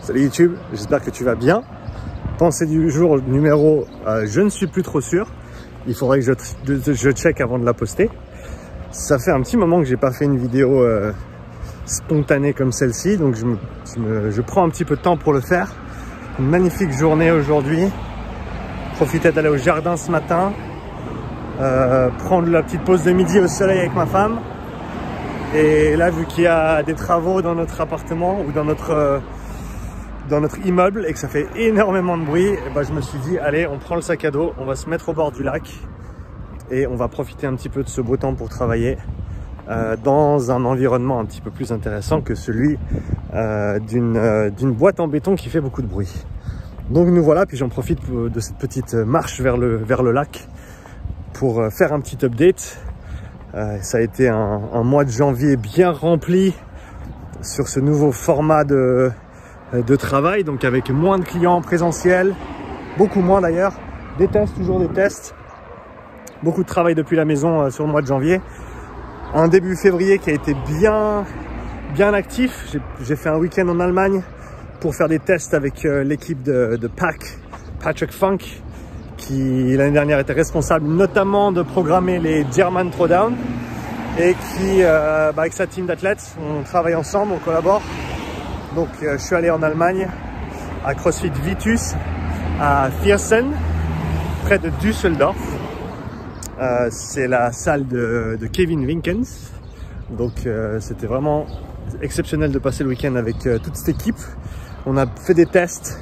Salut YouTube, j'espère que tu vas bien. Pensée du jour numéro, je ne suis plus trop sûr. Il faudrait que je check avant de la poster. Ça fait un petit moment que j'ai pas fait une vidéo spontanée comme celle-ci, donc je prends un petit peu de temps pour le faire. Une magnifique journée aujourd'hui. Profiter d'aller au jardin ce matin, prendre la petite pause de midi au soleil avec ma femme. Et là, vu qu'il y a des travaux dans notre appartement ou dans notre immeuble et que ça fait énormément de bruit, et ben, je me suis dit, allez, on prend le sac à dos, on va se mettre au bord du lac et on va profiter un petit peu de ce beau temps pour travailler dans un environnement un petit peu plus intéressant que celui d'une boîte en béton qui fait beaucoup de bruit. Donc nous voilà, puis j'en profite de cette petite marche vers le lac pour faire un petit update. Ça a été un mois de janvier bien rempli sur ce nouveau format de travail, donc avec moins de clients en présentiel, beaucoup moins d'ailleurs, des tests, toujours des tests, beaucoup de travail depuis la maison sur le mois de janvier. Un début février qui a été bien actif. J'ai fait un week-end en Allemagne pour faire des tests avec l'équipe de Patrick Funk, qui l'année dernière était responsable notamment de programmer les German Throwdown et qui, avec sa team d'athlètes, on travaille ensemble, on collabore. Donc je suis allé en Allemagne à CrossFit Vitus à Viersen, près de Düsseldorf. C'est la salle de Kevin Winkens. Donc c'était vraiment exceptionnel de passer le week-end avec toute cette équipe. On a fait des tests.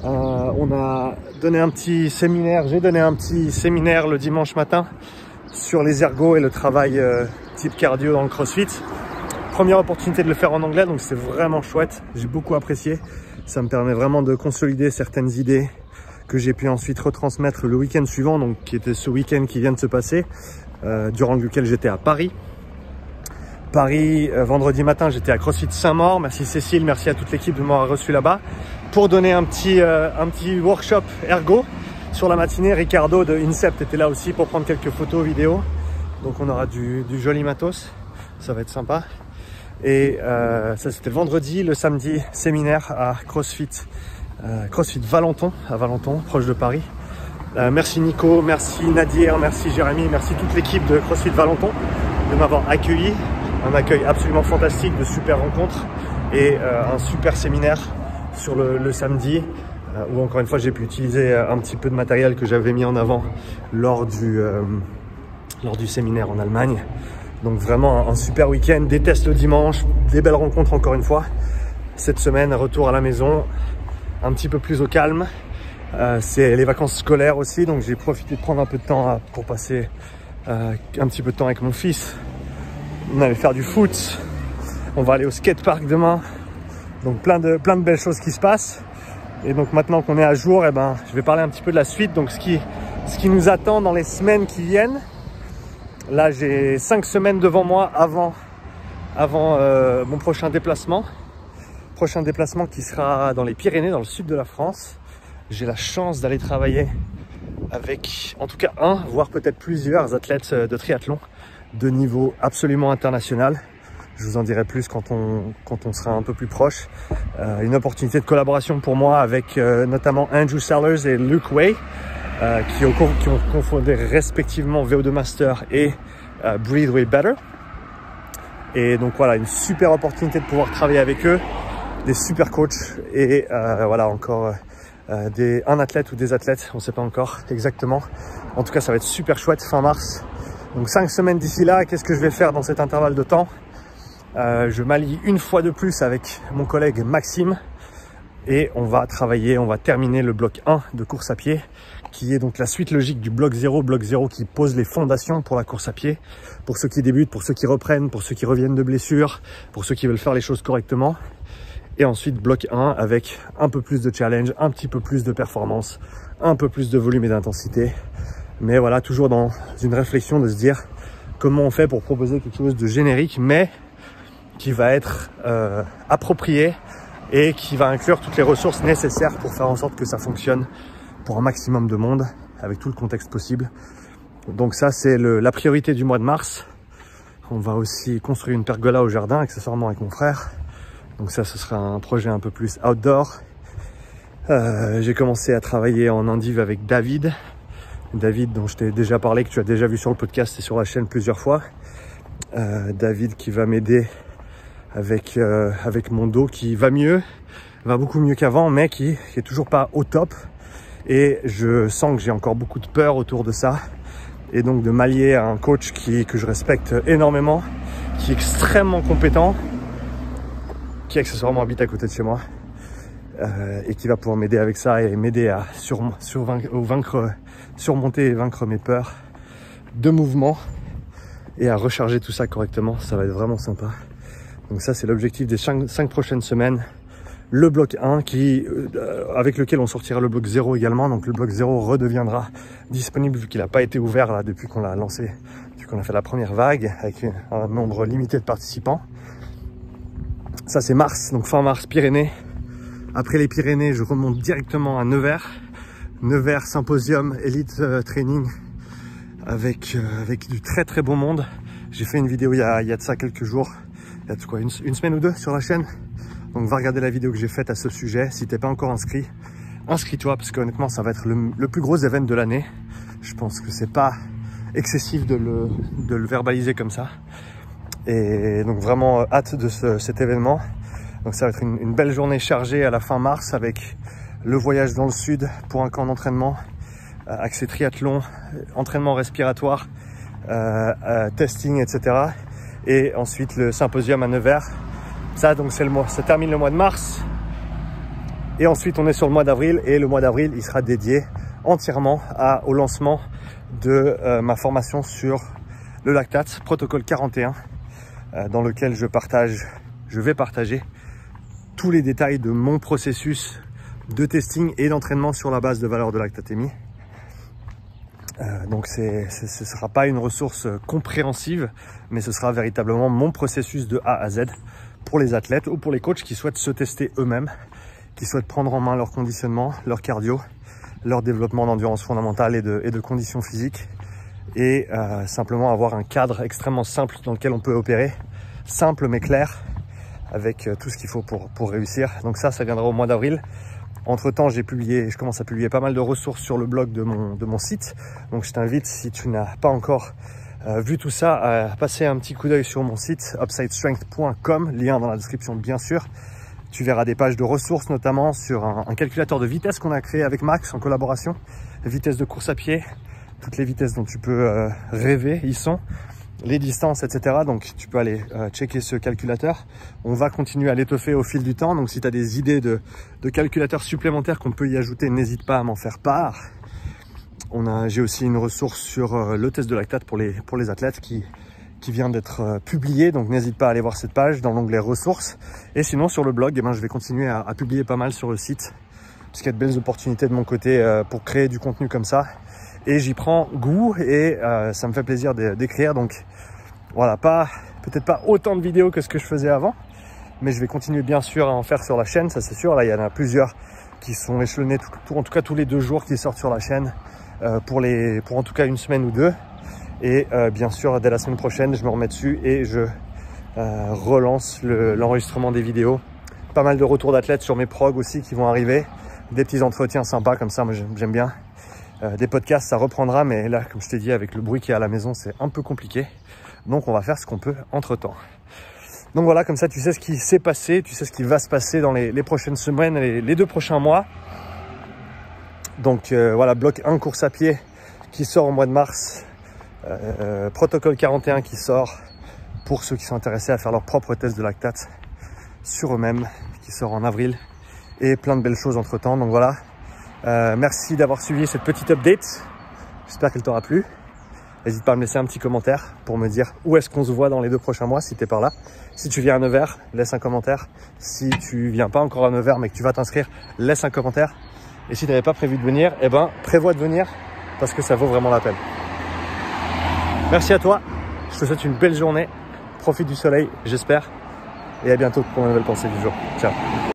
On a donné un petit séminaire, j'ai donné un petit séminaire le dimanche matin sur les ergos et le travail type cardio dans le CrossFit. Première opportunité de le faire en anglais, donc c'est vraiment chouette, j'ai beaucoup apprécié. Ça me permet vraiment de consolider certaines idées que j'ai pu ensuite retransmettre le week-end suivant, donc qui était ce week-end qui vient de se passer, durant lequel j'étais à Paris. Vendredi matin, j'étais à CrossFit Saint-Maur. Merci Cécile, merci à toute l'équipe de m'avoir reçu là-bas pour donner un petit workshop ergo. Sur la matinée, Ricardo de Incept était là aussi pour prendre quelques photos, vidéos. Donc on aura du joli matos, ça va être sympa. Et ça c'était le vendredi. Le samedi, séminaire à CrossFit Valenton, à Valenton, proche de Paris. Merci Nico, merci Nadir, merci Jérémy, merci toute l'équipe de CrossFit Valenton de m'avoir accueilli. Un accueil absolument fantastique, de super rencontres et un super séminaire sur le samedi où encore une fois j'ai pu utiliser un petit peu de matériel que j'avais mis en avant lors du séminaire en Allemagne. Donc vraiment un super week-end, des tests le dimanche, des belles rencontres encore une fois. Cette semaine, retour à la maison, un petit peu plus au calme. C'est les vacances scolaires aussi, donc j'ai profité de prendre un peu de temps pour passer un petit peu de temps avec mon fils. On allait faire du foot, on va aller au skatepark demain, donc plein de belles choses qui se passent. Et donc maintenant qu'on est à jour, je vais parler un petit peu de la suite, donc ce qui nous attend dans les semaines qui viennent. Là j'ai 5 semaines devant moi avant mon prochain déplacement qui sera dans les Pyrénées, dans le sud de la France. J'ai la chance d'aller travailler avec en tout cas un, voire peut-être plusieurs athlètes de triathlon de niveau absolument international. Je vous en dirai plus quand on sera un peu plus proche. Une opportunité de collaboration pour moi avec notamment Andrew Sellers et Luke Way, qui ont confondé respectivement VO2 Master et Breathe Way Better. Et donc voilà, une super opportunité de pouvoir travailler avec eux, des super coachs et voilà encore un athlète ou des athlètes, on ne sait pas encore exactement. En tout cas, ça va être super chouette fin mars. Donc 5 semaines d'ici là, qu'est-ce que je vais faire dans cet intervalle de temps? Je m'allie une fois de plus avec mon collègue Maxime et on va terminer le bloc 1 de course à pied, qui est donc la suite logique du bloc 0 qui pose les fondations pour la course à pied, pour ceux qui débutent, pour ceux qui reprennent, pour ceux qui reviennent de blessures, pour ceux qui veulent faire les choses correctement. Et ensuite bloc 1 avec un peu plus de challenge, un petit peu plus de performance, un peu plus de volume et d'intensité. Mais voilà, toujours dans une réflexion de se dire comment on fait pour proposer quelque chose de générique, mais qui va être approprié et qui va inclure toutes les ressources nécessaires pour faire en sorte que ça fonctionne pour un maximum de monde, avec tout le contexte possible. Donc ça, c'est la priorité du mois de mars. On va aussi construire une pergola au jardin, accessoirement avec mon frère. Donc ça, ce sera un projet un peu plus outdoor. J'ai commencé à travailler en endive avec David. David dont je t'ai déjà parlé, que tu as déjà vu sur le podcast et sur la chaîne plusieurs fois. David qui va m'aider avec mon dos qui va mieux, va beaucoup mieux qu'avant, mais qui est toujours pas au top. Et je sens que j'ai encore beaucoup de peur autour de ça. Et donc de m'allier à un coach que je respecte énormément, qui est extrêmement compétent, qui accessoirement habite à côté de chez moi, et qui va pouvoir m'aider avec ça et m'aider à surmonter et vaincre mes peurs de mouvement et à recharger tout ça correctement. Ça va être vraiment sympa. Donc ça, c'est l'objectif des 5 prochaines semaines. Le bloc 1 avec lequel on sortira le bloc 0 également. Donc le bloc 0 redeviendra disponible vu qu'il n'a pas été ouvert là depuis qu'on l'a lancé, depuis qu'on a fait la première vague avec un nombre limité de participants. Ça c'est mars, donc fin mars, Pyrénées. Après les Pyrénées, je remonte directement à Nevers. Nevers Symposium Elite Training avec du très très bon monde. J'ai fait une vidéo il y a de ça quelques jours, il y a de quoi, une semaine ou deux sur la chaîne. Donc va regarder la vidéo que j'ai faite à ce sujet. Si t'es pas encore inscrit, inscris-toi parce qu'honnêtement ça va être le plus gros événement de l'année. Je pense que c'est pas excessif de le verbaliser comme ça. Et donc vraiment hâte de cet événement. Donc ça va être une belle journée chargée à la fin mars avec le voyage dans le sud pour un camp d'entraînement, accès triathlon, entraînement respiratoire, testing, etc. Et ensuite le symposium à Nevers. Ça donc ça termine le mois de mars. Et ensuite on est sur le mois d'avril et le mois d'avril il sera dédié entièrement au lancement de ma formation sur le lactate, protocole 41, dans lequel je vais partager tous les détails de mon processus de testing et d'entraînement sur la base de valeurs de lactatémie. Donc ce ne sera pas une ressource compréhensive, mais ce sera véritablement mon processus de A à Z pour les athlètes ou pour les coachs qui souhaitent se tester eux-mêmes, qui souhaitent prendre en main leur conditionnement, leur cardio, leur développement d'endurance fondamentale et de conditions physiques, et simplement avoir un cadre extrêmement simple dans lequel on peut opérer, simple mais clair, avec tout ce qu'il faut pour réussir. Donc ça viendra au mois d'avril. Entre temps, je commence à publier pas mal de ressources sur le blog de mon site. Donc je t'invite, si tu n'as pas encore vu tout ça, à passer un petit coup d'œil sur mon site upsidestrength.com, lien dans la description bien sûr. Tu verras des pages de ressources, notamment sur un calculateur de vitesse qu'on a créé avec Max en collaboration. Vitesse de course à pied, toutes les vitesses dont tu peux rêver, y sont. Les distances, etc. Donc tu peux aller checker ce calculateur. On va continuer à l'étoffer au fil du temps. Donc si tu as des idées de calculateurs supplémentaires qu'on peut y ajouter, n'hésite pas à m'en faire part. J'ai aussi une ressource sur le test de lactate pour les athlètes qui vient d'être publié. Donc n'hésite pas à aller voir cette page dans l'onglet ressources. Et sinon sur le blog, je vais continuer à publier pas mal sur le site, parce qu'il y a de belles opportunités de mon côté pour créer du contenu comme ça. Et j'y prends goût et ça me fait plaisir d'écrire. Donc voilà, peut-être pas autant de vidéos que ce que je faisais avant, mais je vais continuer bien sûr à en faire sur la chaîne, ça c'est sûr. Là il y en a plusieurs qui sont échelonnés, en tout cas tous les 2 jours qui sortent sur la chaîne pour en tout cas une semaine ou 2. Et bien sûr dès la semaine prochaine je me remets dessus et je relance l'enregistrement des vidéos. Pas mal de retours d'athlètes sur mes progs aussi qui vont arriver, des petits entretiens sympas comme ça, moi j'aime bien. Des podcasts ça reprendra, mais là comme je t'ai dit avec le bruit qu'il y a à la maison c'est un peu compliqué, donc on va faire ce qu'on peut entre temps. Donc voilà, comme ça tu sais ce qui s'est passé, tu sais ce qui va se passer dans les prochaines semaines, les 2 prochains mois. Donc voilà, bloc 1 course à pied qui sort au mois de mars, protocole 41 qui sort pour ceux qui sont intéressés à faire leur propre test de lactate sur eux-mêmes, qui sort en avril, et plein de belles choses entre temps. Donc voilà. Merci d'avoir suivi cette petite update, j'espère qu'elle t'aura plu. N'hésite pas à me laisser un petit commentaire pour me dire où est-ce qu'on se voit dans les 2 prochains mois si tu es par là. Si tu viens à Nevers, laisse un commentaire. Si tu viens pas encore à Nevers mais que tu vas t'inscrire, laisse un commentaire. Et si tu n'avais pas prévu de venir, prévois de venir parce que ça vaut vraiment la peine. Merci à toi, je te souhaite une belle journée, profite du soleil j'espère, et à bientôt pour une nouvelle pensée du jour. Ciao.